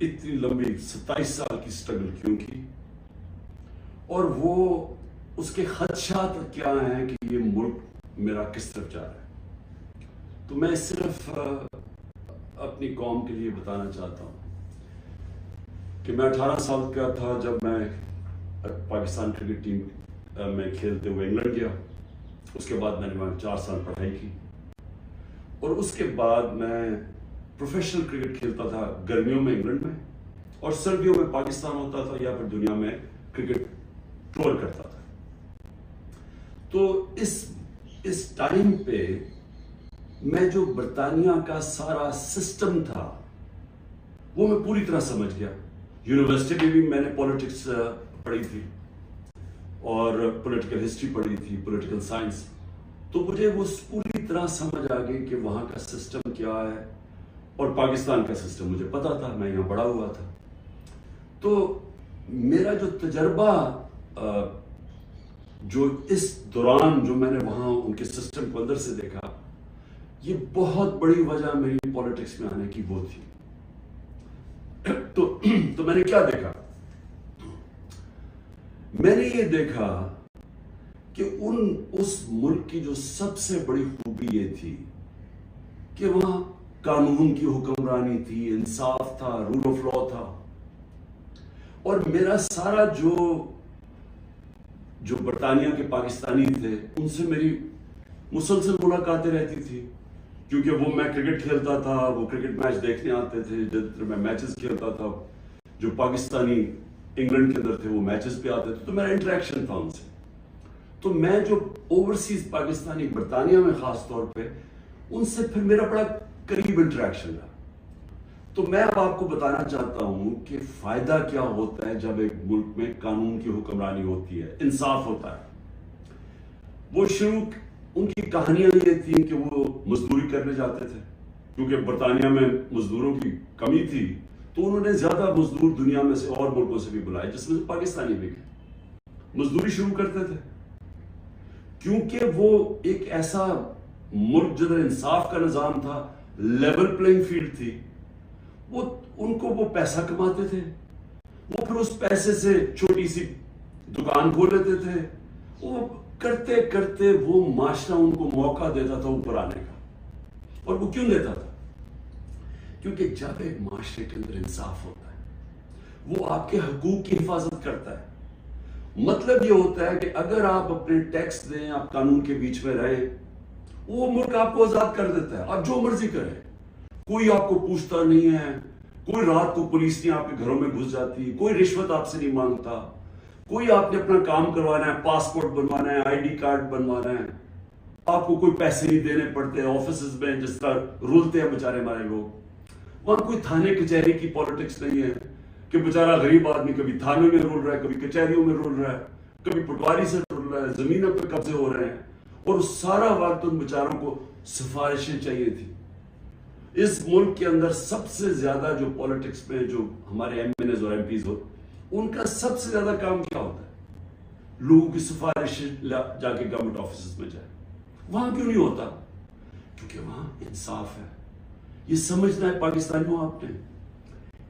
اتنی لمبی 27 سال کی سٹرگل کیوں کی، اور وہ اس کے خدشات کیا ہیں کہ یہ ملک میرا کس طرف جا رہا ہے. تو میں صرف اپنی قوم کے لیے بتانا چاہتا ہوں کہ میں 18 سال کا تھا جب میں پاکستان کرکٹ ٹیم میں کھیلتے ہوئے انگلینڈ گیا. اس کے بعد میں نے وہاں 4 سال پڑھائی کی، اور اس کے بعد میں پروفیشنل کرکٹ کھیلتا تھا گرمیوں میں انگلینڈ میں، اور سردیوں میں پاکستان ہوتا تھا یا پھر دنیا میں کرکٹ ٹور کرتا تھا. تو اس ٹائم پہ میں جو برطانیہ کا سارا سسٹم تھا وہ میں پوری طرح سمجھ گیا. یونیورسٹی میں بھی میں نے پولیٹکس پڑھی تھی اور پولیٹیکل ہسٹری پڑھی تھی، پولیٹیکل سائنس. تو مجھے وہ پوری طرح سمجھ آ گئی کہ وہاں کا سسٹم کیا ہے، اور پاکستان کا سسٹم مجھے پتا تھا، میں یہاں بڑا ہوا تھا. تو میرا جو تجربہ جو اس دوران جو میں نے وہاں ان کے سسٹم کو اندر سے دیکھا، یہ بہت بڑی وجہ میری پولیٹکس میں آنے کی وہ تھی. تو میں نے کیا دیکھا؟ میں نے یہ دیکھا کہ اس ملک کی جو سب سے بڑی خوبی یہ تھی کہ وہاں قانون کی حکمرانی تھی، انصاف تھا، رول آف لا تھا. اور میرا سارا جو برطانیہ کے پاکستانی تھے ان سے میری مسلسل ملاقاتیں رہتی تھی، کیونکہ وہ میں کرکٹ کھیلتا تھا، وہ کرکٹ میچ دیکھنے آتے تھے. جب میں میچز کھیلتا تھا، جو پاکستانی انگلینڈ کے اندر تھے وہ میچز پہ آتے تھے، تو میرا انٹریکشن تھا ان سے. تو میں جو اوورسیز پاکستانی برطانیہ میں خاص طور پہ ان سے پھر میرا بڑا قریب انٹریکشن رہا. تو میں اب آپ کو بتانا چاہتا ہوں کہ فائدہ کیا ہوتا ہے جب ایک ملک میں قانون کی حکمرانی ہوتی ہے، انصاف ہوتا ہے. وہ شروع ان کی کہانیاں یہ تھیں کہ وہ مزدوری کرنے جاتے تھے، کیونکہ برطانیہ میں مزدوروں کی کمی تھی، تو انہوں نے زیادہ مزدور دنیا میں سے اور ملکوں سے بھی بلائے، جس میں سے پاکستانی بھی گئے. مزدوری شروع کرتے تھے کیونکہ وہ ایک ایسا ملک جدھر انصاف کا نظام تھا، لیول پلینگ فیلڈ تھی. ان کو وہ پیسہ کماتے تھے، وہ پھر اس پیسے سے چھوٹی سی دکان کھول لیتے تھے. وہ کرتے کرتے وہ معاشرہ ان کو موقع دیتا تھا اوپر آنے کا. اور وہ کیوں دیتا تھا؟ کیونکہ جب ایک معاشرے کے اندر انصاف ہوتا ہے وہ آپ کے حقوق کی حفاظت کرتا ہے. مطلب یہ ہوتا ہے کہ اگر آپ اپنے ٹیکس دیں، آپ قانون کے بیچ میں رہیں، وہ ملک آپ کو آزاد کر دیتا ہے، آپ جو مرضی کریں. کوئی آپ کو پوچھتا نہیں ہے، کوئی رات کو پولیس نہیں آپ کے گھروں میں گھس جاتی، کوئی رشوت آپ سے نہیں مانگتا، کوئی آپ نے اپنا کام کروانا ہے، پاسپورٹ بنوانا ہے، آئی ڈی کارڈ بنوانا ہے، آپ کو کوئی پیسے نہیں دینے پڑتے. آفیسز میں جس طرح رولتے ہیں بیچارے ہمارے لوگ، وہاں کوئی تھانے کچہری کی پالیٹکس نہیں ہے کہ بیچارہ غریب آدمی کبھی تھانے میں رول رہا ہے، کبھی کچہریوں میں رول رہا ہے، کبھی پٹواری سے رول رہا ہے، زمینوں پہ قبضے ہو رہے ہیں. اور سارا وقت ان بیچاروں کو سفارشیں چاہیے تھی. اس ملک کے اندر سب سے زیادہ جو پولیٹکس میں جو ہمارے ایم این ایز اور ایم پیز ہو، ان کا سب سے زیادہ کام کیا ہوتا ہے؟ لوگوں کی سفارش جا کے گورنمنٹ آفیسز میں جائے. وہاں کیوں نہیں ہوتا؟ کیونکہ وہاں انصاف ہے. یہ سمجھنا ہے پاکستانیوں آپ نے،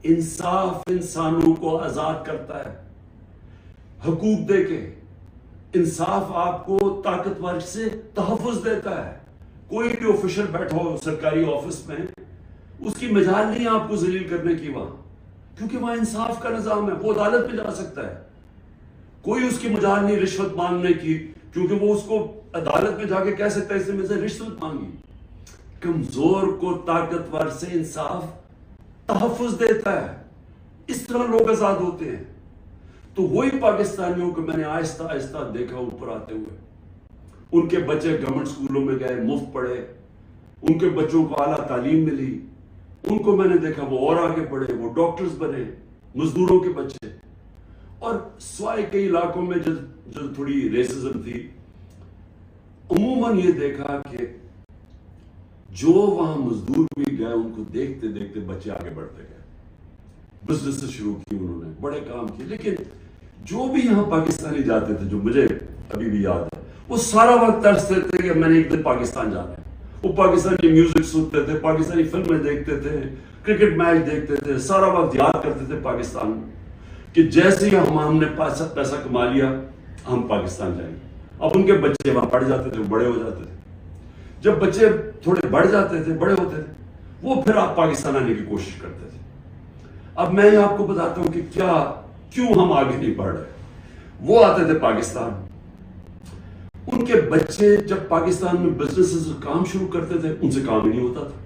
انصاف انسانوں کو آزاد کرتا ہے حقوق دے کے. انصاف آپ کو طاقتور سے تحفظ دیتا ہے. کوئی بھی آفیشل بیٹھا ہو سرکاری آفس میں، اس کی مجال نہیں آپ کو ذلیل کرنے کی وہاں، کیونکہ وہاں انصاف کا نظام ہے. وہ عدالت میں جا سکتا ہے. کوئی اس کی مجال نہیں رشوت مانگنے کی، کیونکہ وہ اس کو عدالت میں جا کے کہہ سکتا ہے اس نے مجھ سے رشوت مانگی. کمزور کو طاقتور سے انصاف تحفظ دیتا ہے. اس طرح لوگ آزاد ہوتے ہیں. تو وہی پاکستانیوں کو میں نے آہستہ آہستہ دیکھا اوپر آتے ہوئے. ان کے بچے گورنمنٹ اسکولوں میں گئے، مفت پڑھے، ان کے بچوں کو اعلیٰ تعلیم ملی. ان کو میں نے دیکھا وہ اور آگے بڑھے، وہ ڈاکٹرز بنے، مزدوروں کے بچے. اور سوائے کئی علاقوں میں جو تھوڑی ریسزم تھی، عموماً یہ دیکھا کہ جو وہاں مزدور بھی گئے ان کو دیکھتے دیکھتے بچے آگے بڑھتے گئے. بزنس شروع کی انہوں نے، بڑے کام کیے. لیکن جو بھی یہاں پاکستانی جاتے تھے، جو مجھے ابھی بھی یاد ہے، وہ سارا وقت ترستے تھے کہ میں نے ایک دن پاکستان جانا ہے. وہ پاکستانی میوزک سنتے تھے، پاکستانی فلمیں دیکھتے تھے، کرکٹ میچ دیکھتے تھے, سارا وقت یاد کرتے تھے پاکستان میں کہ جیسے ہی ہم نے پیسہ کما لیا ہم پاکستان جائیں گے. اب ان کے بچے وہاں پڑھ جاتے تھے, بڑے ہو جاتے تھے. جب بچے تھوڑے بڑھ جاتے تھے, بڑے ہوتے تھے, وہ پھر آپ پاکستان آنے کی کوشش کرتے تھے. اب میں آپ کو بتاتا ہوں کہ کیوں ہم آگے نہیں بڑھ رہے. وہ آتے تھے پاکستان, ان کے بچے جب پاکستان میں بزنس کام شروع کرتے تھے ان سے کام ہی نہیں ہوتا تھا.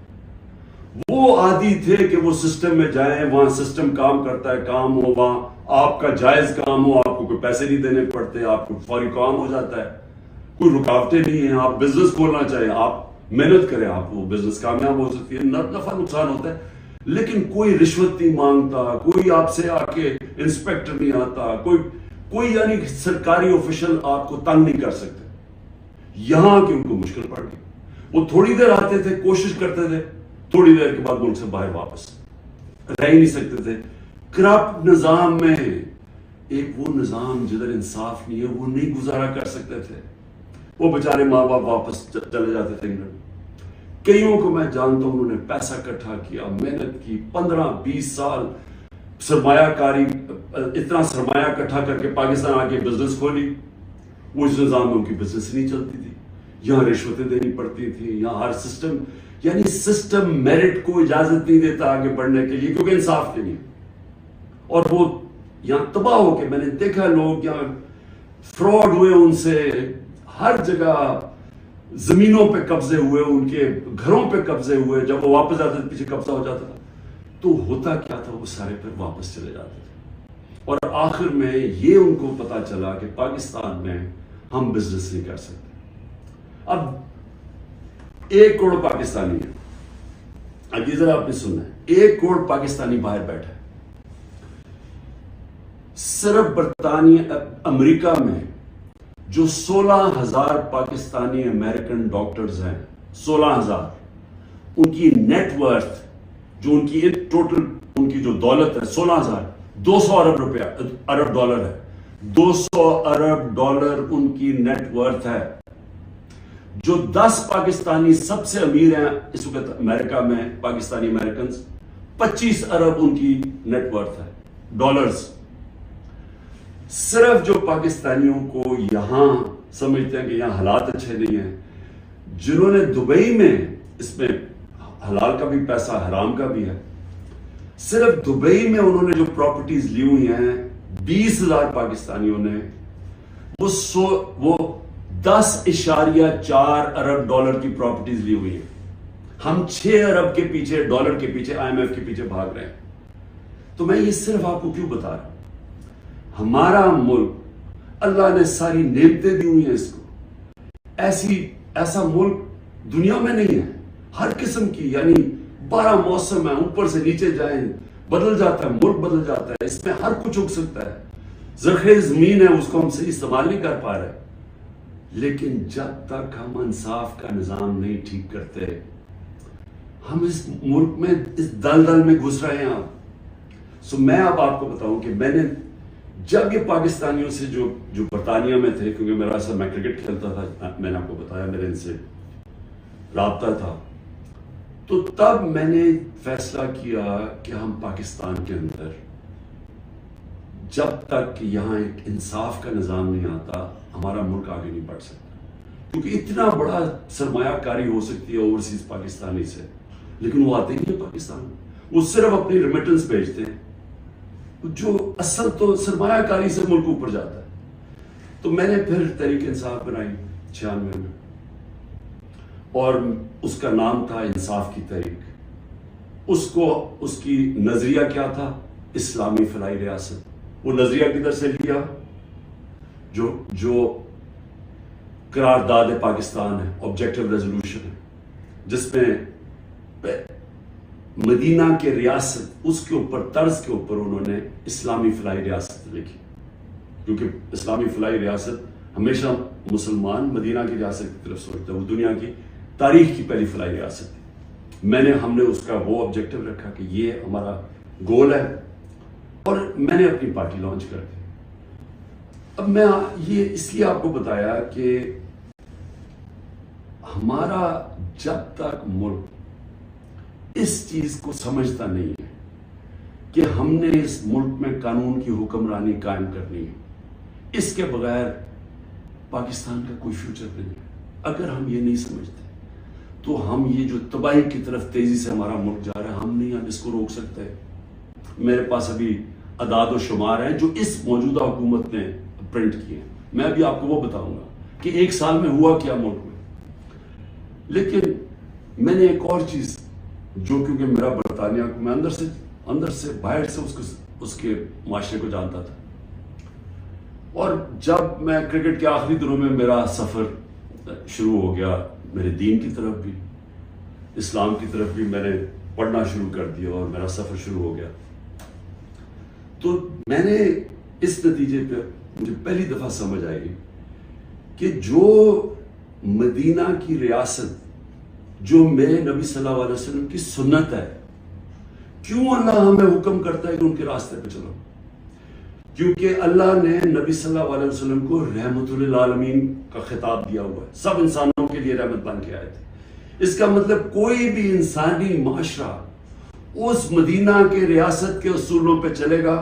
وہ عادی تھے کہ وہ سسٹم میں جائیں, وہاں سسٹم کام کرتا ہے, کام ہو, وہاں آپ کا جائز کام ہو, آپ کو کوئی پیسے نہیں دینے پڑتے, آپ کو فوری کام ہو جاتا ہے, کوئی رکاوٹیں نہیں ہیں. آپ بزنس کھولنا چاہیں, آپ محنت کریں, آپ وہ بزنس کامیاب ہو سکتی ہے. نفع نقصان ہوتا ہے لیکن کوئی رشوت نہیں مانگتا, کوئی آپ سے آ کے انسپیکٹر نہیں آتا, کوئی یعنی سرکاری آفیشل آپ کو تنگ نہیں کر سکتے. یہاں کی ان کو مشکل پڑ گئی. وہ تھوڑی دیر آتے تھے, کوشش کرتے تھے, تھوڑی دیر کے بعد ملک سے باہر واپس رہ ہی نہیں سکتے تھے. کرپٹ نظام میں ایک وہ نظام جدھر انصاف نہیں ہے وہ نہیں گزارا کر سکتے تھے. وہ بیچارے ماں باپ واپس چلے جاتے تھے انگلینڈ. کئیوں کو میں جانتا ہوں انہوں نے پیسہ اکٹھا کیا, محنت کی, 15-20 سال سرمایہ کاری, اتنا سرمایہ اکٹھا کر کے پاکستان آ کے بزنس کھولی. وہ اس نظام میں ان کی بزنس نہیں چلتی تھی, یہاں رشوتیں دینی پڑتی تھی, یہاں ہر سسٹم یعنی سسٹم میرٹ کو اجازت نہیں دیتا آگے بڑھنے کے لیے کیونکہ انصاف کے لیے. اور وہ یہاں تباہ ہو کے میں نے دیکھا لوگ یہاں فراڈ ہوئے, ان سے ہر جگہ زمینوں پہ قبضے ہوئے, ان کے گھروں پہ قبضے ہوئے. جب وہ واپس آتے تھے پیچھے قبضہ ہو جاتا تھا. تو ہوتا کیا تھا, وہ سارے پھر واپس چلے جاتے تھے. اور آخر میں یہ ان کو پتا چلا کہ پاکستان میں ہم بزنس نہیں کر سکتے. اب 1 کروڑ پاکستانی ہے, اب یہ ذرا آپ نے سننا ہے, 1 کروڑ پاکستانی باہر بیٹھا ہے. صرف برطانیہ امریکہ میں جو 16,000 پاکستانی امریکن ڈاکٹرز ہیں, 16,000, ان کی نیٹ ورتھ جو ان کی ٹوٹل ان کی جو دولت ہے 16,000, 200 ارب ڈالر ہے. 200 ارب ڈالر ان کی نیٹ ورتھ ہے. جو 10 پاکستانی سب سے امیر ہیں اس وقت امریکہ میں, پاکستانی امریکنز, 25 ارب ان کی نیٹ ورتھ ہے ڈالرز. صرف جو پاکستانیوں کو یہاں سمجھتے ہیں کہ یہاں حالات اچھے نہیں ہیں, جنہوں نے دبئی میں, اس میں حلال کا بھی پیسہ حرام کا بھی ہے, صرف دبئی میں انہوں نے جو پراپرٹیز لی ہوئی ہیں 20,000 پاکستانیوں نے, وہ 10.4 ارب ڈالر کی پراپرٹیز لی ہوئی ہیں. ہم 6 ارب کے پیچھے, ڈالر کے پیچھے, IMF کے پیچھے بھاگ رہے ہیں. تو میں یہ صرف آپ کو کیوں بتا رہا ہوں, ہمارا ملک اللہ نے ساری نعمتیں دی ہوئی ہیں اس کو. ایسا ملک دنیا میں نہیں ہے. ہر قسم کی یعنی 12 موسم ہیں, اوپر سے نیچے جائیں بدل جاتا ہے, ملک بدل جاتا ہے, اس میں ہر کچھ اگ سکتا ہے. زرخیز زمین ہے, اس کو ہم صحیح استعمال نہیں کر پا رہے. لیکن جب تک ہم انصاف کا نظام نہیں ٹھیک کرتے, ہم اس ملک میں اس دلدل میں گھس رہے ہیں. میں اب آپ کو بتاؤں کہ میں نے جب یہ پاکستانیوں سے جو برطانیہ میں تھے, کیونکہ میرا سر میں کرکٹ کھیلتا تھا, میں نے آپ کو بتایا میرے ان سے رابطہ تھا, تو تب میں نے فیصلہ کیا کہ ہم پاکستان کے اندر جب تک یہاں ایک انصاف کا نظام نہیں آتا ہمارا ملک آگے نہیں بڑھ سکتا. کیونکہ اتنا بڑا سرمایہ کاری ہو سکتی ہے اوورسیز پاکستانی سے, لیکن وہ آتے ہی نہیں پاکستان میں. وہ صرف اپنی ریمیٹنس بھیجتے ہیں, جو اصل تو سرمایہ کاری سے ملک اوپر جاتا ہے. تو میں نے پھر تحریک انصاف بنائی 96 میں, اور اس کا نام تھا انصاف کی تحریک. اس کی نظریہ کیا تھا, اسلامی فلاحی ریاست. وہ نظریہ کدھر سے لیا, جو قرارداد پاکستان ہے, آبجیکٹو ریزولوشن ہے, جس میں مدینہ کے ریاست, اس کے اوپر طرز کے اوپر انہوں نے اسلامی فلاحی ریاست لکھی. کیونکہ اسلامی فلاحی ریاست ہمیشہ مسلمان مدینہ کی ریاست کی طرف سوچتا ہے, وہ دنیا کی تاریخ کی پہلی فلاحی ریاست تھی. ہم نے اس کا وہ آبجیکٹو رکھا کہ یہ ہمارا گول ہے, اور میں نے اپنی پارٹی لانچ کر دی. اب میں یہ اس لیے آپ کو بتایا کہ ہمارا جب تک ملک اس چیز کو سمجھتا نہیں ہے کہ ہم نے اس ملک میں قانون کی حکمرانی قائم کرنی ہے، اس کے بغیر پاکستان کا کوئی فیوچر نہیں ہے۔ اگر ہم یہ نہیں سمجھتے تو ہم یہ جو تباہی کی طرف تیزی سے ہمارا ملک جا رہا ہے، ہم نہیں اس کو روک سکتے۔ میرے پاس ابھی اعداد و شمار ہیں جو اس موجودہ حکومت نے پرنٹ کیے ہیں، میں ابھی آپ کو وہ بتاؤں گا کہ ایک سال میں ہوا کیا ملک میں۔ لیکن میں نے ایک اور چیز جو کیونکہ میرا برطانیہ کو میں اندر سے باہر سے اس کے معاشرے کو جانتا تھا، اور جب میں کرکٹ کے آخری دنوں میں میرا سفر شروع ہو گیا، میرے دین کی طرف بھی اسلام کی طرف بھی میں نے پڑھنا شروع کر دیا اور میرا سفر شروع ہو گیا، تو میں نے اس نتیجے پہ مجھے پہلی دفعہ سمجھ آئی کہ جو مدینہ کی ریاست جو میرے نبی صلی اللہ علیہ وسلم کی سنت ہے، کیوں اللہ ہمیں حکم کرتا ہے کہ ان کے راستے پہ چلو؟ کیونکہ اللہ نے نبی صلی اللہ علیہ وسلم کو رحمت للعالمین کا خطاب دیا ہوا ہے، سب انسانوں کے لیے رحمت بن کے آئے تھے۔ اس کا مطلب کوئی بھی انسانی معاشرہ اس مدینہ کے ریاست کے اصولوں پہ چلے گا،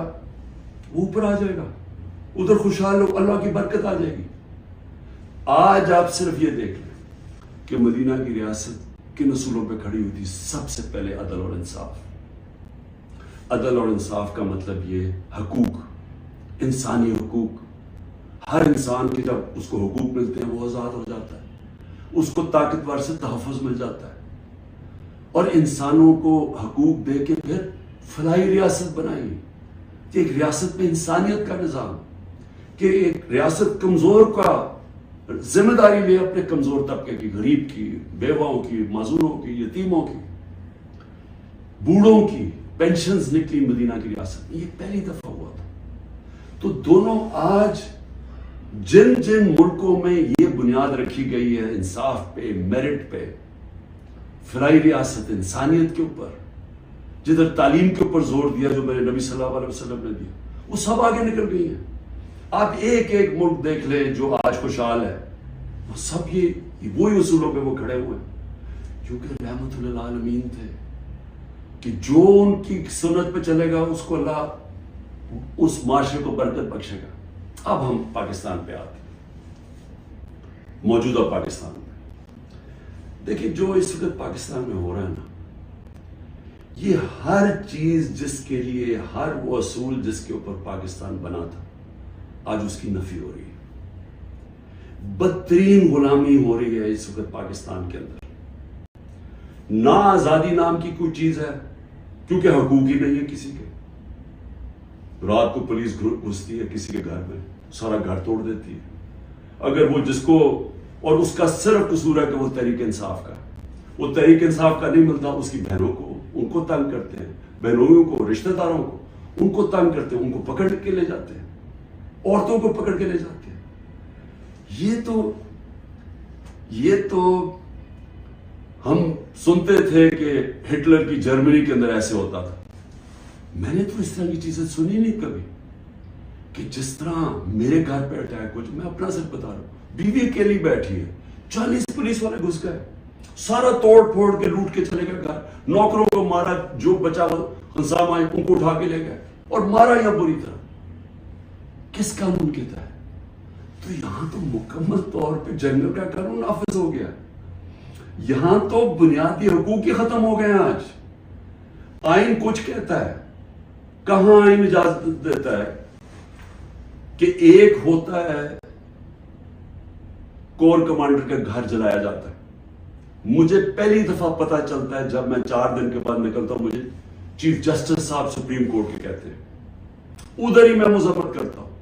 اوپر آ جائے گا، ادھر خوشحال ہو، اللہ کی برکت آ جائے گی۔ آج آپ صرف یہ دیکھ لیں کہ مدینہ کی ریاست کن اصولوں پہ کھڑی ہوئی تھی؟ سب سے پہلے عدل اور انصاف۔ عدل اور انصاف کا مطلب یہ حقوق، انسانی حقوق، ہر انسان کے جب اس کو حقوق ملتے ہیں وہ آزاد ہو جاتا ہے، اس کو طاقتور سے تحفظ مل جاتا ہے، اور انسانوں کو حقوق دے کے پھر فلاحی ریاست بنائی کہ ایک ریاست میں انسانیت کا نظام، کہ ایک ریاست کمزور کا ذمہ داری لے اپنے کمزور طبقے کی، غریب کی، بیواؤں کی، معذوروں کی، یتیموں کی، بوڑھوں کی پینشنز نکلی مدینہ کی ریاست میں، یہ پہلی دفعہ ہوا تھا۔ تو دونوں آج جن ملکوں میں یہ بنیاد رکھی گئی ہے انصاف پہ، میرٹ پہ، فلاحی ریاست، انسانیت کے اوپر، جدھر تعلیم کے اوپر زور دیا جو میرے نبی صلی اللہ علیہ وسلم نے دیا، وہ سب آگے نکل گئی ہیں۔ آپ ایک ملک دیکھ لیں جو آج خوشحال ہے، وہ سب یہ وہی اصولوں پہ وہ کھڑے ہوئے ہیں، کیونکہ رحمت للعالمین تھے کہ جو ان کی سنت پہ چلے گا اس کو اللہ اس معاشرے کو برکت بخشے گا۔ اب ہم پاکستان پہ آتے ہیں، موجودہ پاکستان میں دیکھیں جو اس وقت پاکستان میں ہو رہا ہے نا، یہ ہر چیز جس کے لیے، ہر وہ اصول جس کے اوپر پاکستان بنا تھا، آج اس کی نفی ہو رہی ہے۔ بدترین غلامی ہو رہی ہے اس وقت پاکستان کے اندر۔ نہ آزادی نام کی کوئی چیز ہے، کیونکہ حقوق ہی نہیں ہے کسی کے۔ رات کو پولیس گھستی ہے کسی کے گھر میں، سارا گھر توڑ دیتی ہے، اگر وہ جس کو، اور اس کا صرف قصور ہے کہ وہ تحریک انصاف کا، وہ تحریک انصاف کا نہیں ملتا، اس کی بہنوں کو، ان کو تنگ کرتے ہیں، بہنوئیوں کو، رشتہ داروں کو، ان کو تنگ کرتے ہیں، ان کو پکڑ کے لے جاتے ہیں، عورتوں کو پکڑ کے لے جاتے ہیں۔ یہ تو ہم سنتے تھے کہ ہٹلر کی جرمنی کے اندر ایسے ہوتا تھا، میں نے تو اس طرح کی چیزیں سنی نہیں کبھی، کہ جس طرح میرے گھر پہ اٹیک ہو، میں اپنا صرف بتا رہا ہوں، بیوی اکیلی بیٹھی ہے، 40 پولیس والے گھس گئے، سارا توڑ پھوڑ کے لوٹ کے چلے گئے گھر، نوکروں کو مارا، جو بچا ہنسام آئے ان کو اٹھا کے لے گئے، اور مارا یا بری طرح۔ کس قانون کے تحت؟ تو یہاں تو مکمل طور پہ جنگل کا قانون نافذ ہو گیا، یہاں تو بنیادی حقوق ہی ختم ہو گئے ہیں۔ آج آئین کچھ کہتا ہے، کہاں آئین اجازت دیتا ہے کہ ایک ہوتا ہے کور کمانڈر کا گھر جلایا جاتا ہے۔ مجھے پہلی دفعہ پتا چلتا ہے جب میں 4 دن کے بعد نکلتا ہوں، مجھے چیف جسٹس صاحب سپریم کورٹ کے کہتے ہیں، ادھر ہی میں مذمت کرتا ہوں۔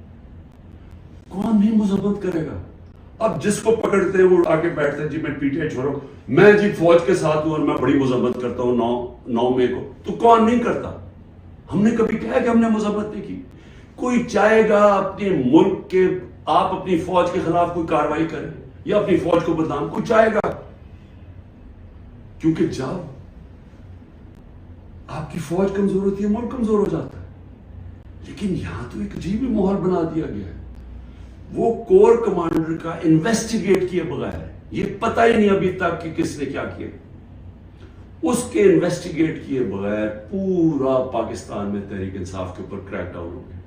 کون نہیں مذمت کرے گا؟ اب جس کو پکڑتے ہیں وہ آگے بیٹھتے ہیں، جی میں پی ٹی آئی چھوڑو، میں جی فوج کے ساتھ ہوں اور میں بڑی مذمت کرتا ہوں 9 مئی کو، تو کون نہیں کرتا؟ ہم نے کبھی کہا کہ ہم نے مذمت نہیں کی؟ کوئی چاہے گا اپنے ملک کے، آپ اپنی فوج کے خلاف کوئی کارروائی کریں یا اپنی فوج کو بدنام، کوئی چاہے گا؟ کیونکہ جب آپ کی فوج کمزور ہوتی ہے ملک کمزور ہو جاتا ہے۔ لیکن یہاں تو ایک عجیب ہی ماحول بنا دیا گیا ہے، وہ کور کمانڈر کا انویسٹیگیٹ کیے بغیر، یہ پتہ ہی نہیں ابھی تک کہ کس نے کیا کیا، اس کے انویسٹیگیٹ کیے بغیر پورا پاکستان میں تحریک انصاف کے اوپر کریک ڈاؤن ہو گیا.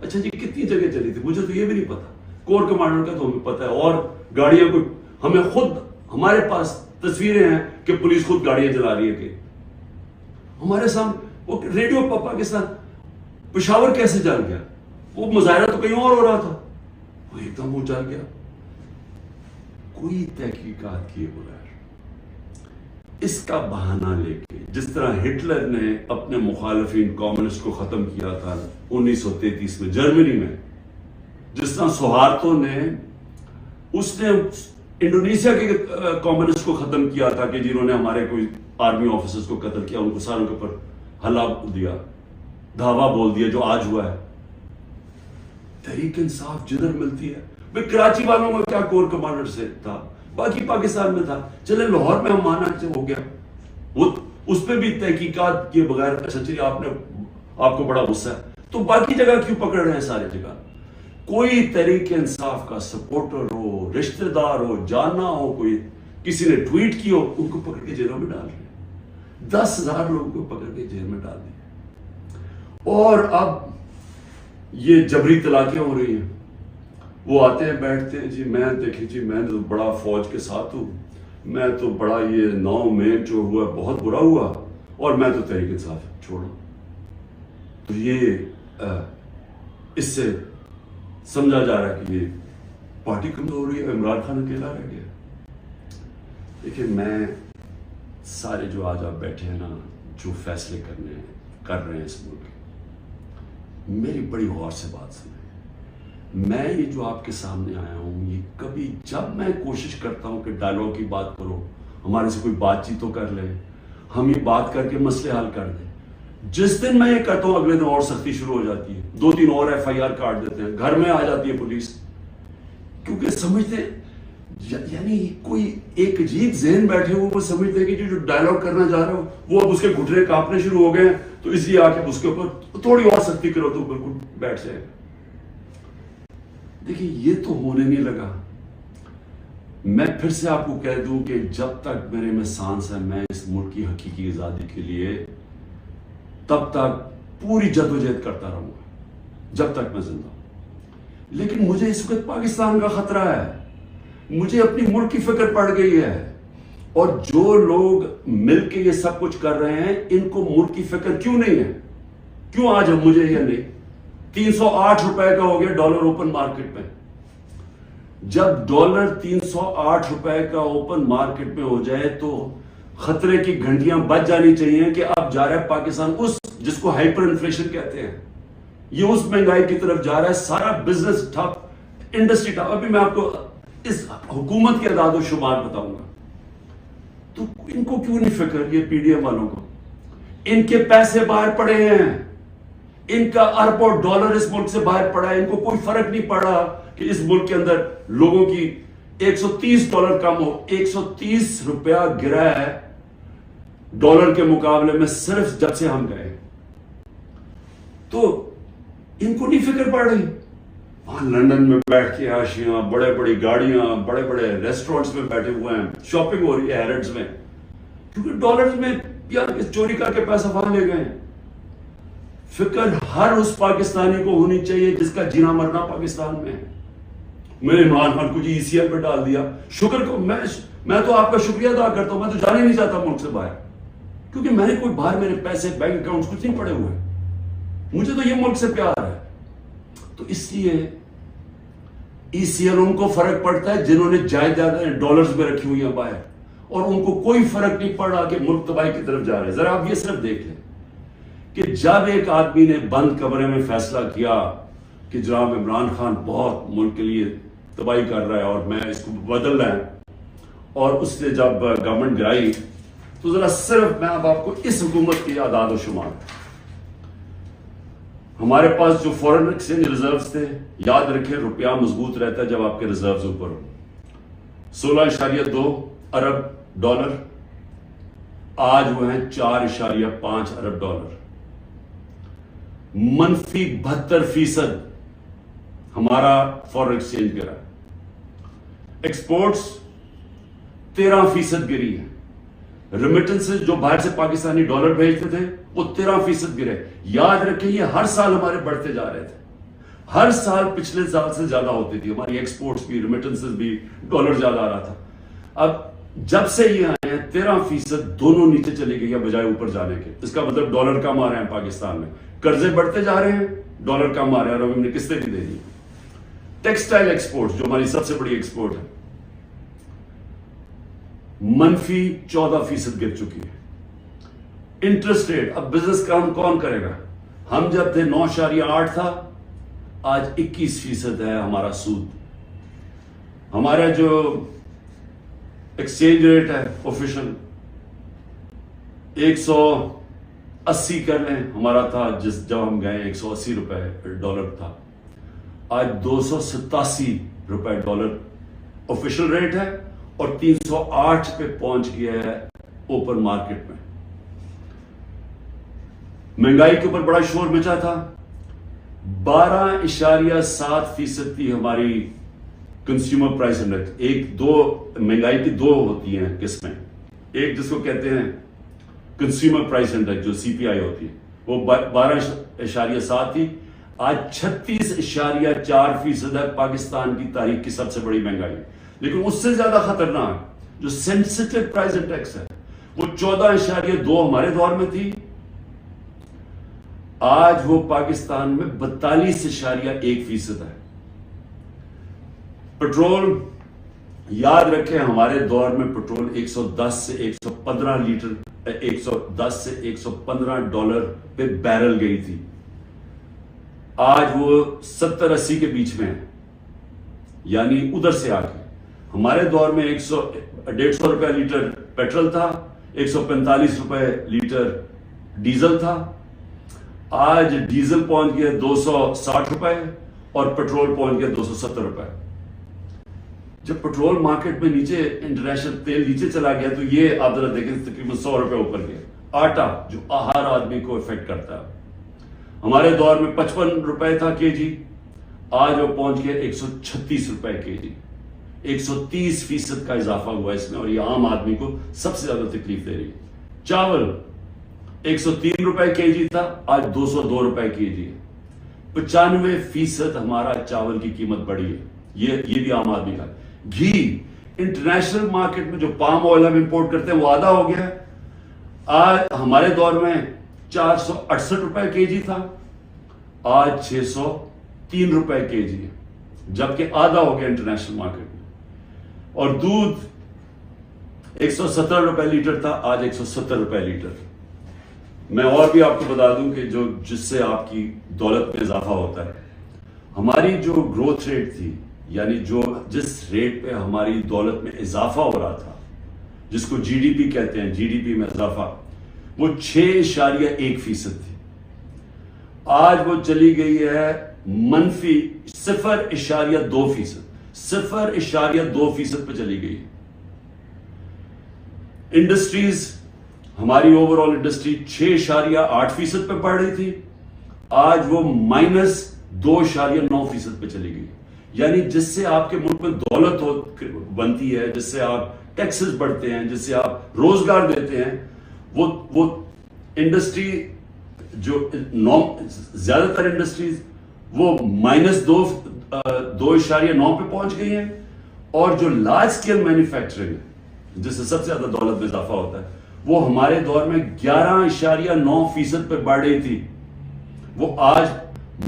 اچھا جی کتنی جگہ چلی تھی مجھے تو یہ بھی نہیں پتا, کور کمانڈر کا تو ہمیں پتا ہے, اور گاڑیاں کوئی ہمیں خود ہمارے پاس تصویریں ہیں کہ پولیس خود گاڑیاں چلا رہی ہے کہ ہمارے سامنے. وہ ریڈیو پاکستان پشاور کیسے جل گیا؟ وہ مظاہرہ تو کہیں اور ہو رہا تھا, وہ ایک دم وہ جل گیا. کوئی تحقیقات کیے بغیر اس کا بہانہ لے کے, جس طرح ہٹلر نے اپنے مخالفین کمیونسٹ کو ختم کیا تھا 1933 میں جرمنی میں, جس طرح سہارتو نے اس نے انڈونیشیا کے کمیونسٹ کو ختم کیا تھا کہ جنہوں نے ہمارے کوئی آرمی آفیسرز کو قتل کیا, ان کو ساروں کے اوپر حلہ دیا, دھاوا بول دیا, جو آج ہوا ہے. تحریک انصاف جدھر ملتی ہے, بھئی کراچی والوں کا کیا کور کمانڈر سے تھا, باقی پاکستان میں تھا, چلے لاہور میں ہم مانا سے ہو گیا, وہ اس پہ بھی تحقیقات کیے بغیر. اچھا چلیے آپ کو بڑا غصہ ہے تو باقی جگہ کیوں پکڑ رہے ہیں ساری جگہ؟ کوئی تحریک انصاف کا سپورٹر ہو, رشتہ دار ہو, جانا ہو, کوئی کسی نے ٹویٹ کی ہو, ان کو پکڑ کے جیلوں میں ڈال رہے ہیں. 10,000 لوگوں کو پکڑ کے جیل میں ڈال دیا. اور اب یہ جبری طلاقیں ہو رہی ہیں, وہ آتے ہیں بیٹھتے ہیں, جی میں دیکھیں جی میں تو بڑا فوج کے ساتھ ہوں, میں تو بڑا یہ 9 میں جو ہوا بہت برا ہوا اور میں تو تحریک انصاف چھوڑا. تو یہ اس سے سمجھا جا رہا ہے کہ یہ پارٹی کمزور ہو رہی ہے, عمران خان اکیلا رہ گیا. دیکھیں میں سارے جو آج آپ بیٹھے ہیں نا, جو فیصلے کر رہے ہیں اس ملک, میری بڑی غور سے بات سنیں. میں یہ جو آپ کے سامنے آیا ہوں, یہ کبھی جب میں کوشش کرتا ہوں کہ ڈائلاگ کی بات کرو, ہمارے سے کوئی بات چیت تو کر لے, ہم یہ بات کر کے مسئلے حل کر دیں, جس دن میں یہ کرتا ہوں اگلے دن اور سختی شروع ہو جاتی ہے, 2-3 اور FIR کاٹ دیتے ہیں, گھر میں آ جاتی ہے پولیس, کیونکہ سمجھتے ہیں یعنی کوئی ایک عجیب ذہن بیٹھے ہوئے وہ سمجھتے ہیں کہ جو ڈائلاگ کرنا چاہ رہا ہو وہ اب اس کے گھٹنے کانپنے شروع ہو گئے ہیں, تو اس لیے آ کے اس کے اوپر تھوڑی اور سختی کرو تو بالکل بیٹھ جائے. دیکھیں یہ تو ہونے نہیں لگا. میں پھر سے آپ کو کہہ دوں کہ جب تک میرے میں سانس ہے میں اس ملک کی حقیقی آزادی کے لیے تب تک پوری جدوجہد کرتا رہوں گا جب تک میں زندہ ہوں. لیکن مجھے اس وقت پاکستان کا خطرہ ہے, مجھے اپنی ملک کی فکر پڑ گئی ہے, اور جو لوگ مل کے یہ سب کچھ کر رہے ہیں ان کو ملک کی فکر کیوں نہیں ہے؟ کیوں آج ہم مجھے یہ نہیں 308 روپے کا ہو گیا ڈالر اوپن مارکیٹ میں. جب ڈالر 308 روپے کا اوپن مارکیٹ میں ہو جائے تو خطرے کی گھنٹیاں بج جانی چاہیے کہ اب جا رہا ہے پاکستان اس جس کو ہائپر انفلیشن کہتے ہیں, یہ اس مہنگائی کی طرف جا رہا ہے, سارا بزنس ٹھپ, انڈسٹری ٹھپ. ابھی میں آپ کو اس حکومت کے اعداد و شمار بتاؤں گا. تو ان کو کیوں نہیں فکر, یہ PDM والوں کو, ان کے پیسے باہر پڑے ہیں, ان کا اربوں ڈالر اس ملک سے باہر پڑا ہے, ان کو کوئی فرق نہیں پڑا کہ اس ملک کے اندر لوگوں کی $130 کم ہو. 130 روپیہ گرا ہے ڈالر کے مقابلے میں صرف جب سے ہم گئے. تو ان کو نہیں فکر پڑ رہی. وہاں لندن میں بیٹھ کے عاشیاں, بڑے بڑی گاڑیاں, بڑے بڑے ریسٹورنٹس میں بیٹھے ہوئے ہیں, شاپنگ ہو رہی ہے ہیرڈز میں, کیونکہ ڈالرز میں یار چوری کر کے پیسہ وہاں لے گئے. فکر ہر اس پاکستانی کو ہونی چاہیے جس کا جینا مرنا پاکستان میں ہے. میں نے عمران خان کو جی ECL پہ ڈال دیا, شکر کو میں تو آپ کا شکریہ ادا کرتا ہوں. میں تو جانے نہیں چاہتا ملک سے باہر, کیونکہ میں نے کوئی باہر میرے پیسے بینک اکاؤنٹس کچھ نہیں پڑے ہوئے, مجھے تو یہ ملک سے پیار ہے. تو اس لیے ECL ان کو فرق پڑتا ہے جنہوں نے جائیدادیں ڈالرز میں رکھی ہوئی ہیں باہر, اور ان کو کوئی فرق نہیں پڑ رہا کہ ملک تباہی کی طرف جا رہے ہیں. ذرا آپ یہ صرف دیکھ لیں کہ جب ایک آدمی نے بند کمرے میں فیصلہ کیا کہ جناب عمران خان بہت ملک کے لیے تباہی کر رہا ہے اور میں اس کو بدل رہا ہے, اور اس نے جب گورنمنٹ گرائی, تو ذرا صرف میں اب آپ کو اس حکومت کی اعداد و شمار, ہمارے پاس جو فورن ایکسچینج ریزروز تھے, یاد رکھیں روپیہ مضبوط رہتا ہے جب آپ کے ریزروز اوپر ہو. 16.2 ارب ڈالر, آج وہ ہیں 4.5 ارب ڈالر. منفی 72% ہمارا فورن ایکسچینج گرا. ایکسپورٹس 13% گری ہے. ریمیٹنسز جو باہر سے پاکستانی ڈالر بھیجتے تھے وہ 13% گرے. یاد رکھیں یہ ہر سال ہمارے بڑھتے جا رہے تھے, ہر سال پچھلے سال سے زیادہ ہوتی تھی ہماری ایکسپورٹس بھی, ریمیٹنسز بھی, ڈالر زیادہ آ رہا تھا. اب جب سے یہ آئے ہیں 13% دونوں نیچے چلی گئی ہے بجائے اوپر جانے کے. اس کا مطلب ڈالر کم آ رہے ہیں پاکستان میں, قرضے بڑھتے جا رہے ہیں, ڈالر کم آ رہے ہیں اور ہم نے قسطیں بھی دے دی. ٹیکسٹائل ایکسپورٹ جو ہماری سب سے بڑی ایکسپورٹ ہے منفی 14% گر چکی ہے. انٹرسٹ ریٹ, اب بزنس کون کرے گا؟ ہم جب تھے 9.8 تھا, آج 21% ہے ہمارا سود. ہمارا جو ایکسچینج ریٹ ہے آفیشل 180 کر لیں, ہمارا تھا جب ہم گئے 180 روپے ڈالر تھا, آج 287 روپے ڈالر آفیشل ریٹ ہے اور 308 پہ پہنچ گیا ہے اوپن مارکیٹ میں. مہنگائی کے اوپر بڑا شور مچا تھا. 12.7% تھی ہماری کنزیومر پرائس انڈیکس. مہنگائی کی دو ہوتی ہیں قسمیں, ایک جس کو کہتے ہیں کنزیومر پرائس انڈیکس جو CPI ہوتی ہے, وہ 12.7 تھی, آج 36.4% ہے. پاکستان کی تاریخ کی سب سے بڑی مہنگائی. لیکن اس سے زیادہ خطرناک جو سینسٹیو پرائس انڈیکس ہے وہ 14.2 ہمارے دور میں تھی, آج وہ پاکستان میں 42.1% ہے. پٹرول, یاد رکھیں ہمارے دور میں پٹرول 110 سے 115 لیٹر 110 سے 115 ڈالر پہ بیرل گئی تھی, آج وہ 70-80 کے بیچ میں ہے. یعنی ادھر سے آ کے ہمارے دور میں 150 روپے لیٹر پیٹرول تھا, 145 روپے لیٹر ڈیزل تھا. آج ڈیزل پہنچ گیا 260 روپے اور پیٹرول پہنچ گیا 270 روپے. جب پیٹرول مارکیٹ میں نیچے, انٹرنیشنل تیل نیچے چلا گیا تو یہ آپ ذرا دیکھیں تقریباً 100 روپے اوپر گیا. آٹا جو ہر آدمی کو افیکٹ کرتا ہے, ہمارے دور میں 55 روپے تھا کے جی, آج وہ پہنچ گیا 136 روپے کے جی. 130% کا اضافہ ہوا اس میں اور یہ عام آدمی کو سب سے زیادہ تکلیف دے رہی ہے. چاول 103 روپے کے جی تھا, آج 202 روپے کے جی ہے. 95% ہمارا چاول کی قیمت بڑھی ہے, یہ بھی عام آدمی کا. گھی, انٹرنیشنل مارکیٹ میں جو پام آئل ہم امپورٹ کرتے ہیں وہ آدھا ہو گیا ہے. آج ہمارے دور میں 468 روپے کے جی تھا, آج 603 روپے کے جی ہے, جبکہ آدھا ہو گیا انٹرنیشنل مارکیٹ میں. اور دودھ 170 روپے لیٹر تھا, آج 170 روپے لیٹر. میں اور بھی آپ کو بتا دوں کہ جس سے آپ کی دولت میں اضافہ ہوتا ہے, ہماری جو گروتھ ریٹ تھی, یعنی جس ریٹ پہ ہماری دولت میں اضافہ ہو رہا تھا, جس کو GDP کہتے ہیں, GDP میں اضافہ, وہ 6.1% تھی. آج وہ چلی گئی ہے منفی 0.2%, 0.2% پہ چلی گئی. انڈسٹریز, ہماری اوور آل انڈسٹری 6.8% پہ بڑھ رہی تھی, آج وہ -2.9% پہ چلی گئی. یعنی جس سے آپ کے ملک میں دولت بنتی ہے, جس سے آپ ٹیکسز بڑھتے ہیں, جس سے آپ روزگار دیتے ہیں, وہ انڈسٹری جو زیادہ تر انڈسٹریز وہ -2.9 پہ پہنچ گئی ہیں. اور جو لارج اسکیل مینوفیکچرنگ ہے جس سے سب سے زیادہ دولت میں اضافہ ہوتا ہے, وہ ہمارے دور میں 11.9% پہ بڑھ رہی تھی, وہ آج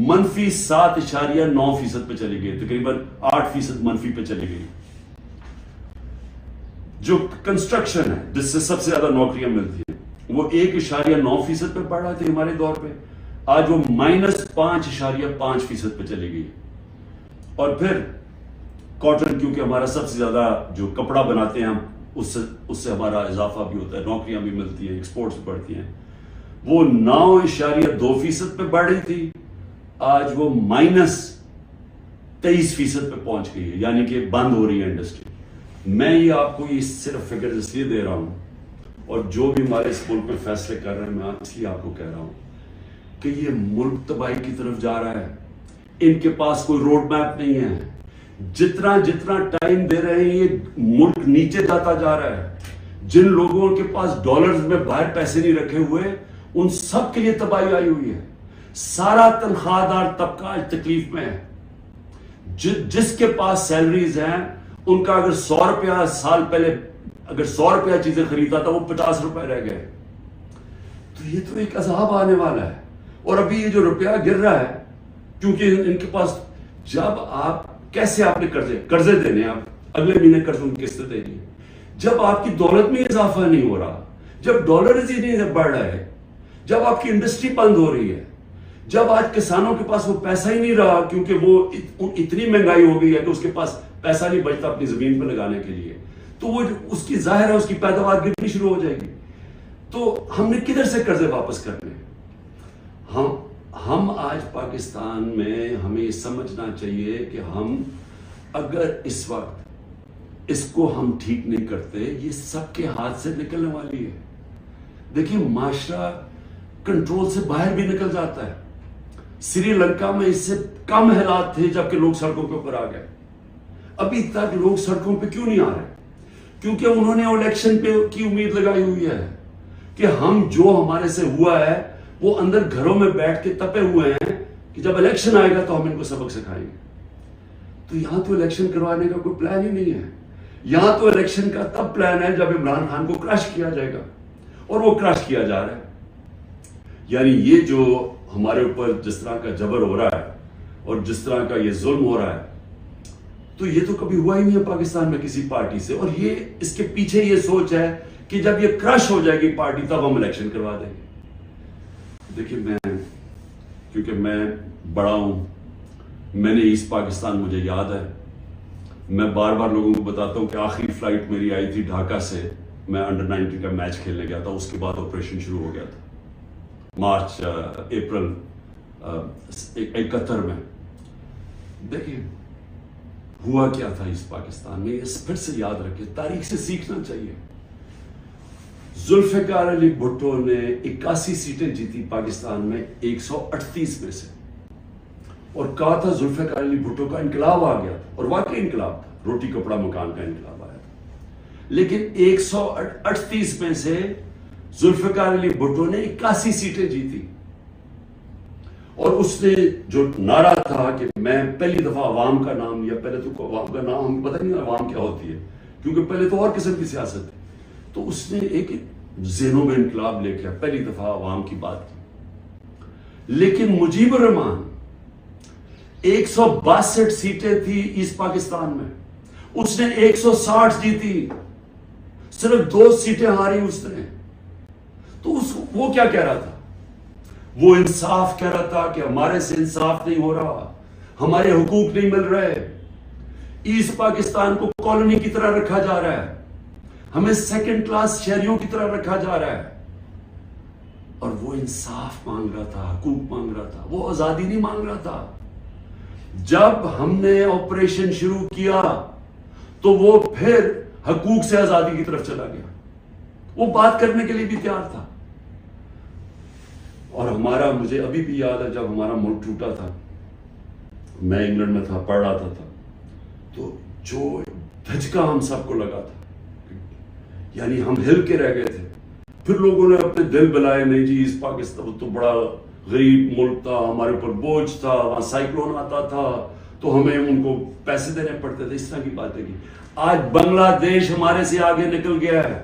منفی 7.9% پہ چلی گئی, تقریباً 8% منفی پہ چلی گئی. جو کنسٹرکشن ہے جس سے سب سے زیادہ نوکریاں ملتی ہیں, وہ 1.9% پہ بڑھ رہا تھا ہمارے دور پہ, آج وہ -5.5% پہ چلی گئی. اور پھر کاٹن, کیونکہ ہمارا سب سے زیادہ جو کپڑا بناتے ہیں ہم, اس سے ہمارا اضافہ بھی ہوتا ہے, نوکریاں بھی ملتی ہیں, ایکسپورٹس بھی بڑھتی ہیں, وہ 9.2% پہ بڑھ رہی تھی, آج وہ -23% پہ پہنچ گئی ہے, یعنی کہ بند ہو رہی ہے انڈسٹری. میں یہ آپ کو یہ صرف فگر اس لیے دے رہا ہوں, اور جو بھی ہمارے اس ملک میں فیصلے کر رہے ہیں, میں اس لیے آپ کو کہہ رہا ہوں کہ یہ ملک تباہی کی طرف جا رہا ہے. ان کے پاس کوئی روڈ میپ نہیں ہے. جتنا ٹائم دے رہے ہیں یہ ملک نیچے جاتا جا رہا ہے. جن لوگوں کے پاس ڈالرز میں باہر پیسے نہیں رکھے ہوئے ان سب کے لیے تباہی آئی ہوئی ہے. سارا تنخواہ دار طبقہ آج تکلیف میں ہے. جس کے پاس سیلریز ہیں ان کا اگر 100 روپیہ سال پہلے اگر 100 روپیہ چیزیں خریدا تھا وہ 50 روپے رہ گئے. تو یہ تو ایک عذاب آنے والا ہے. اور ابھی یہ جو روپیہ گر رہا ہے کیونکہ ان کے پاس جب آپ کیسے آپ نے قرضے دینے آپ اگلے مہینے قرضوں کی قسطیں دینی ہے. جب آپ کی دولت میں اضافہ نہیں ہو رہا, جب ڈالرز ہی نہیں بڑھ رہے, جب آپ کی انڈسٹری بند ہو رہی ہے, جب آج کسانوں کے پاس وہ پیسہ ہی نہیں رہا کیونکہ وہ اتنی مہنگائی ہو گئی ہے کہ اس کے پاس پیسہ نہیں بچتا اپنی زمین پہ لگانے کے لیے, تو وہ اس کی ظاہر ہے اس کی پیداوار گرنی شروع ہو جائے گی. تو ہم نے کدھر سے قرضے واپس کرنے؟ ہم آج پاکستان میں ہمیں یہ سمجھنا چاہیے کہ ہم اگر اس وقت اس کو ہم ٹھیک نہیں کرتے یہ سب کے ہاتھ سے نکلنے والی ہے. دیکھیں معاشرہ کنٹرول سے باہر بھی نکل جاتا ہے. سری لنکا میں اس سے کم حالات تھے جبکہ لوگ سڑکوں کے اوپر آ گئے. ابھی تک لوگ سڑکوں پہ کیوں نہیں آ رہے؟ کیونکہ انہوں نے الیکشن پہ کی امید لگائی ہوئی ہے کہ ہم جو ہمارے سے ہوا ہے وہ اندر گھروں میں بیٹھ کے تپے ہوئے ہیں کہ جب الیکشن آئے گا تو ہم ان کو سبق سکھائیں گے. تو یہاں تو الیکشن کروانے کا کوئی پلان ہی نہیں ہے. یہاں تو الیکشن کا تب پلان ہے جب عمران خان کو کرش کیا جائے گا, اور وہ کرش کیا جا رہا ہے. یعنی یہ جو ہمارے اوپر جس طرح کا جبر ہو رہا ہے اور جس طرح کا یہ ظلم ہو رہا ہے تو یہ تو کبھی ہوا ہی نہیں ہے پاکستان میں کسی پارٹی سے. اور یہ اس کے پیچھے یہ سوچ ہے کہ جب یہ کرش ہو جائے گی پارٹی تب ہم الیکشن کروا دیں گے. دیکھیں کیونکہ میں بڑا ہوں, میں نے ایسٹ پاکستان مجھے یاد ہے. میں بار بار لوگوں کو بتاتا ہوں کہ آخری فلائٹ میری آئی تھی ڈھاکہ سے, میں انڈر 19 کا میچ کھیلنے گیا تھا. اس کے بعد آپریشن شروع ہو گیا تھا مارچ اپریل 71 میں. دیکھیں ہوا کیا تھا اس پاکستان میں, اس پھر سے یاد رکھیں, تاریخ سے سیکھنا چاہیے. ذوالفقار علی بھٹو نے 81 سیٹیں جیتی پاکستان میں 138 میں سے, اور کہا تھا ذوالفقار علی بھٹو کا انقلاب آ گیا تھا, اور واقعی انقلاب تھا, روٹی کپڑا مکان کا انقلاب آیا تھا. لیکن 138 میں سے ذوالفقار علی بھٹو نے 81 سیٹیں جیتی, اور اس نے جو نعرہ تھا کہ میں پہلی دفعہ عوام کا نام لیا. پہلے تو عوام کا نام ہمیں پتہ نہیں عوام کیا ہوتی ہے کیونکہ پہلے تو اور قسم کی سیاست تھی. تو اس نے ایک ذہنوں میں انقلاب لے کے پہلی دفعہ عوام کی بات کی. لیکن مجیب الرحمان 162 سیٹیں تھی ایسٹ پاکستان میں, اس نے 160 جیتی, صرف 2 سیٹیں ہاری اس نے. تو وہ کیا کہہ رہا تھا؟ وہ انصاف کہہ رہا تھا کہ ہمارے سے انصاف نہیں ہو رہا, ہمارے حقوق نہیں مل رہے, ایسٹ پاکستان کو کالونی کی طرح رکھا جا رہا ہے, ہمیں سیکنڈ کلاس شہریوں کی طرح رکھا جا رہا ہے. اور وہ انصاف مانگ رہا تھا, حقوق مانگ رہا تھا, وہ آزادی نہیں مانگ رہا تھا. جب ہم نے آپریشن شروع کیا تو وہ پھر حقوق سے آزادی کی طرف چلا گیا, وہ بات کرنے کے لیے بھی تیار تھا. اور ہمارا, مجھے ابھی بھی یاد ہے جب ہمارا ملک ٹوٹا تھا, میں انگلینڈ میں تھا, پڑھ رہا تھا, تو جو دھچکا ہم سب کو لگا تھا, یعنی ہم ہل کے رہ گئے تھے. پھر لوگوں نے اپنے دل بلائے, نہیں جی اس پاکستان تو بڑا غریب ملک تھا, ہمارے اوپر بوجھ تھا, وہاں سائیکلون آتا تھا تو ہمیں ان کو پیسے دینے پڑتے تھے, اس طرح کی باتیں کی. آج بنگلہ دیش ہمارے سے آگے نکل گیا ہے.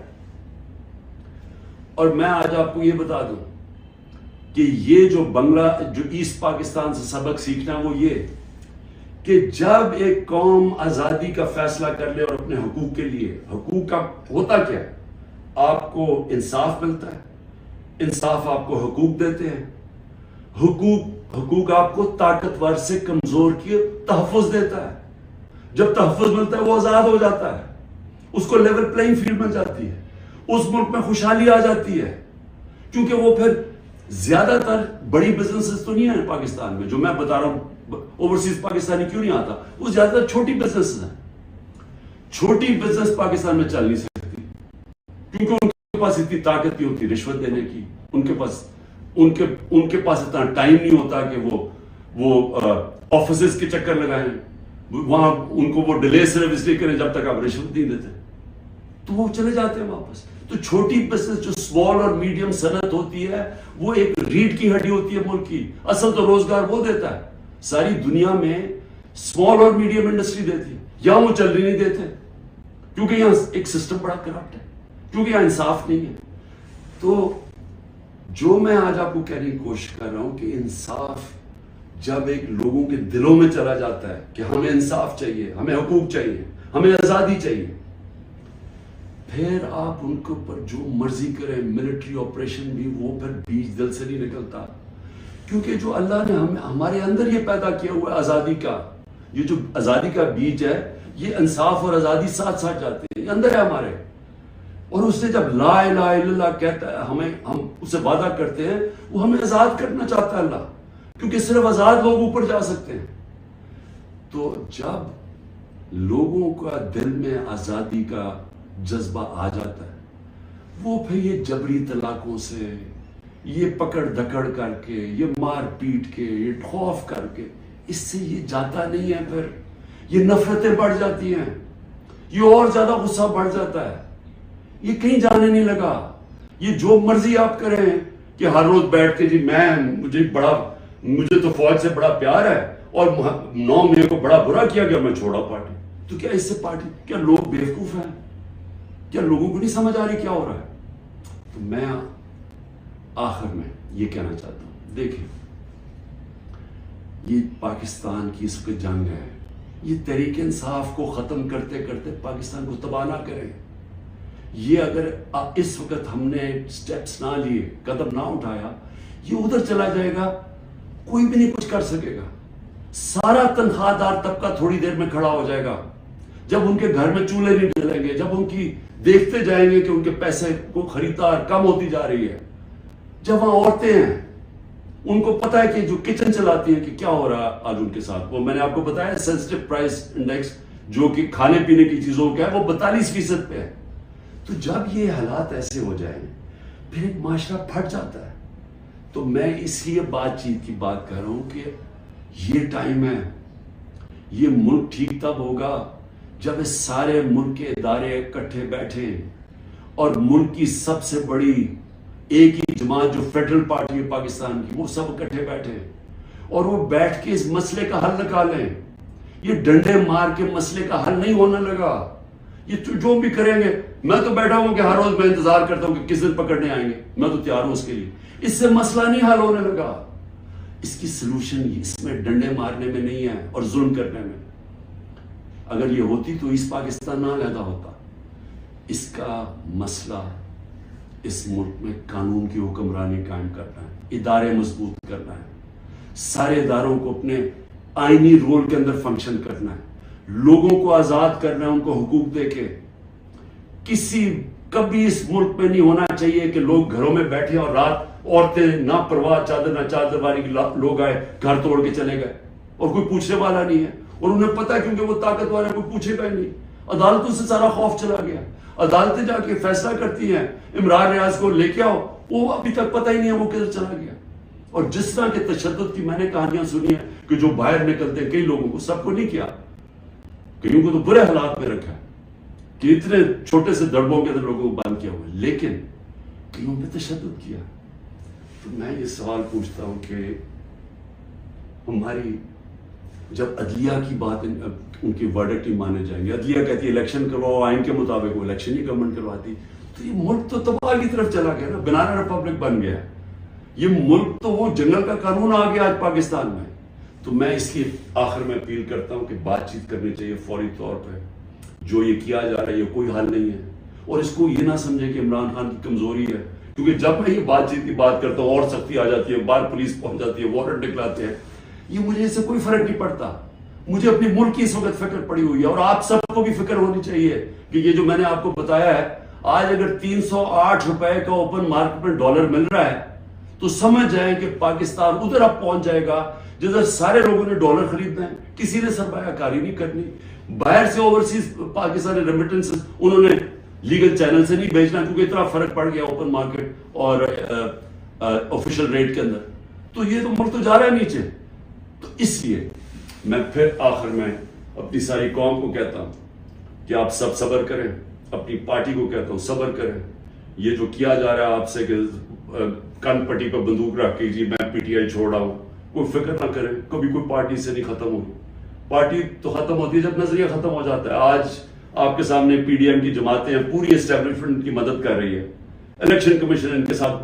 اور میں آج آپ کو یہ بتا دوں کہ یہ جو ایسٹ پاکستان سے سبق سیکھنا وہ یہ کہ جب ایک قوم آزادی کا فیصلہ کر لے اور اپنے حقوق کے لیے, حقوق کا ہوتا کیا ہے, آپ کو انصاف ملتا ہے, انصاف آپ کو حقوق دیتے ہیں, حقوق آپ کو طاقتور سے کمزور کی تحفظ دیتا ہے. جب تحفظ ملتا ہے وہ آزاد ہو جاتا ہے, اس کو لیول پلینگ فیلڈ مل جاتی ہے, اس ملک میں خوشحالی آ جاتی ہے. کیونکہ وہ پھر زیادہ تر بڑی بزنسز تو نہیں ہیں پاکستان میں, جو میں بتا رہا ہوں اوورسیز پاکستانی کیوں نہیں آتا, وہ زیادہ تر چھوٹی بزنسز ہیں. چھوٹی بزنس پاکستان میں چل نہیں سکتی کیونکہ ان کے پاس اتنی طاقت نہیں ہوتی رشوت دینے کی, ان کے پاس اتنا ٹائم نہیں ہوتا کہ وہ آفیسز کے چکر لگائیں, وہاں ان کو وہ ڈیلے صرف اس لیے کریں جب تک آپ رشوت نہیں دیتے, تو وہ چلے جاتے ہیں واپس. تو چھوٹی بزنس جو اسمال اور میڈیم صنعت ہوتی ہے وہ ایک ریڑھ کی ہڈی ہوتی ہے ملک کی. اصل تو روزگار وہ دیتا ہے. ساری دنیا میں اسمال اور میڈیم انڈسٹری دیتی ہے, یہاں وہ چلنے نہیں دیتے کیونکہ یہاں ایک سسٹم بڑا کرپٹ ہے, کیونکہ یہاں انصاف نہیں ہے. تو جو میں آج آپ کو کہنے کی کوشش کر رہا ہوں کہ انصاف جب ایک لوگوں کے دلوں میں چلا جاتا ہے کہ ہمیں انصاف چاہیے, ہمیں حقوق چاہیے, ہمیں آزادی چاہیے, پھر آپ ان کے اوپر جو مرضی کریں, ملٹری آپریشن بھی, وہ پھر بیج دل سے نہیں نکلتا. کیونکہ جو اللہ نے ہمارے اندر یہ پیدا کیا ہوا ہے آزادی کا, یہ جو آزادی کا بیج ہے, یہ انصاف اور آزادی ساتھ ساتھ جاتے ہیں, یہ اندر ہے ہمارے. اور اس نے جب لا الہ الا اللہ کہتا ہے, ہم اسے وعدہ کرتے ہیں, وہ ہمیں آزاد کرنا چاہتا ہے اللہ, کیونکہ صرف آزاد لوگ اوپر جا سکتے ہیں. تو جب لوگوں کا دل میں آزادی کا جذبہ آ جاتا ہے, وہ پھر یہ جبری طلاقوں سے, یہ پکڑ دھکڑ کر کے, یہ مار پیٹ کے, یہ خوف کر کے, اس سے یہ جاتا نہیں ہے. پھر یہ نفرتیں بڑھ جاتی ہیں, یہ اور زیادہ غصہ بڑھ جاتا ہے, یہ کہیں جانے نہیں لگا. یہ جو مرضی آپ کریں کہ ہر روز بیٹھ کے جی مجھے تو فوج سے بڑا پیار ہے اور 9 مئی کو بڑا برا کیا گیا, میں چھوڑا پارٹی. تو کیا اس سے پارٹی, کیا لوگ بیوقوف ہیں؟ کیا لوگوں کو نہیں سمجھ آ رہی کیا ہو رہا ہے؟ تو میں آخر میں یہ کہنا چاہتا ہوں, دیکھیں یہ پاکستان کی اس وقت جنگ ہے, یہ تحریک انصاف کو ختم کرتے کرتے پاکستان کو تباہ نہ کریں. یہ اگر اس وقت ہم نے سٹیپس نہ لیے, قدم نہ اٹھایا, یہ ادھر چلا جائے گا, کوئی بھی نہیں کچھ کر سکے گا. سارا تنخواہ دار طبقہ تھوڑی دیر میں کھڑا ہو جائے گا. جب ان کے گھر میں چولہے نہیں جلیں گے, جب ان کی دیکھتے جائیں گے کہ ان کے پیسے کو خریدار کم ہوتی جا رہی ہے, جب وہاں عورتیں ہیں, ان کو پتا ہے کہ جو کچن چلاتی ہیں کہ کیا ہو رہا ہے آج ان کے ساتھ. وہ میں نے آپ کو بتایا سینسٹیو پرائس انڈیکس جو کہ کھانے پینے کی چیزوں کا ہے, وہ 42% پہ ہے. تو جب یہ حالات ایسے ہو جائیں پھر ایک معاشرہ پھٹ جاتا ہے. تو میں اس لیے بات چیت کی بات کر رہا ہوں کہ یہ ٹائم ہے, یہ ملک ٹھیک تب ہوگا جب اس سارے ملک کے ادارے اکٹھے بیٹھے اور ملک کی سب سے بڑی ایک ہی جماعت جو فیڈرل پارٹی ہے پاکستان کی, وہ سب اکٹھے بیٹھے اور وہ بیٹھ کے اس مسئلے کا حل نکالیں. یہ ڈنڈے مار کے مسئلے کا حل نہیں ہونے لگا. یہ جو بھی کریں گے, میں تو بیٹھا ہوں کہ ہر روز میں انتظار کرتا ہوں کہ کس دن پکڑنے آئیں گے, میں تو تیار ہوں اس کے لیے. اس سے مسئلہ نہیں حل ہونے لگا. اس کی سلوشن اس میں ڈنڈے مارنے میں نہیں ہے اور ظلم کرنے میں. اگر یہ ہوتی تو اس پاکستان نہ پیدا ہوتا. اس کا مسئلہ اس ملک میں قانون کی حکمرانی قائم کرنا ہے, ادارے مضبوط کرنا ہے, سارے اداروں کو اپنے آئینی رول کے اندر فنکشن کرنا ہے, لوگوں کو آزاد کرنا ہے, ان کو حقوق دے کے. کبھی اس ملک میں نہیں ہونا چاہیے کہ لوگ گھروں میں بیٹھے اور رات عورتیں نہ پرواہ چادر نہ چادر والی لوگ آئے گھر توڑ کے چلے گئے اور کوئی پوچھنے والا نہیں ہے. اور انہیں پتا کیونکہ وہ طاقتور ہے, کوئی پوچھے گا نہیں. عدالتوں سے سارا خوف چلا گیا. عدالتیں جا کے فیصلہ کرتی ہیں, عمران ریاض کو لے کے آؤ, وہ ابھی تک پتہ ہی نہیں ہے وہ کدھر چلا گیا. اور جس طرح کے تشدد کی میں نے کہانیاں سنی ہیں کہ جو باہر نکلتے ہیں, کئی لوگوں کو, سب کو نہیں کیا, کئیوں کو تو برے حالات میں رکھا ہے کہ اتنے چھوٹے سے دڑبوں کے اندر لوگوں کو بند کیا ہوا ہے, لیکن کئیوں پہ تشدد کیا. تو میں یہ سوال پوچھتا ہوں کہ ہماری جب عدلیہ کی بات, ان کی ورڈکٹ ہی مانے جائیں گے, عدلیہ کہتی ہے الیکشن کرواؤ آئین کے مطابق, وہ الیکشن ہی گورنمنٹ کرواتی, تو یہ ملک تو تباہ کی طرف چلا گیا نا, بنانا ریپبلک بن گیا. یہ ملک تو وہ جنگل کا قانون آ گیا آج پاکستان میں. تو میں اس لیے آخر میں اپیل کرتا ہوں کہ بات چیت کرنی چاہیے فوری طور پہ. جو یہ کیا جا رہا ہے یہ کوئی حل نہیں ہے, اور اس کو یہ نہ سمجھے کہ عمران خان کی کمزوری ہے, کیونکہ جب میں یہ بات چیت کی بات کرتا ہوں اور سختی آ جاتی ہے, باہر پولیس پہنچ جاتی ہے, وارنٹ نکلاتے ہیں. یہ مجھے اس سے کوئی فرق نہیں پڑتا. مجھے اپنی ملک کی اس وقت فکر پڑی ہوئی ہے, اور آپ سب کو بھی فکر ہونی چاہیے کہ یہ جو میں نے آپ کو بتایا ہے, آج اگر 308 روپے کا اوپن مارکیٹ میں ڈالر مل رہا ہے تو سمجھ جائیں کہ پاکستان ادھر اب پہنچ جائے گا جدھر سارے لوگوں نے ڈالر خریدنا ہے, کسی نے سرمایہ کاری نہیں کرنی. باہر سے اوورسیز پاکستانی ریمیٹنسز انہوں نے لیگل چینل سے نہیں بھیجنا, کیونکہ اتنا فرق پڑ گیا اوپن مارکیٹ اور آفیشل ریٹ کے اندر. تو یہ تو ملک تو جا رہا ہے نیچے. تو اس لیے میں پھر آخر میں اپنی ساری قوم کو کہتا ہوں کہ آپ سب صبر کریں, اپنی پارٹی کو کہتا ہوں صبر کریں, یہ جو کیا جا رہا ہے آپ سے کہ کن پٹی پہ بندوق رکھ کے جی میں پی ٹی آئی چھوڑ رہا ہوں، کوئی فکر نہ کرے، کبھی کوئی پارٹی سے نہیں ختم ہوئی. پارٹی تو ختم ہوتی ہے جب نظریہ ختم ہو جاتا ہے. آج آپ کے سامنے پی ڈی ایم کی جماعتیں پوری اسٹیبلشمنٹ کی مدد کر رہی ہے، الیکشن کمیشن ان کے ساتھ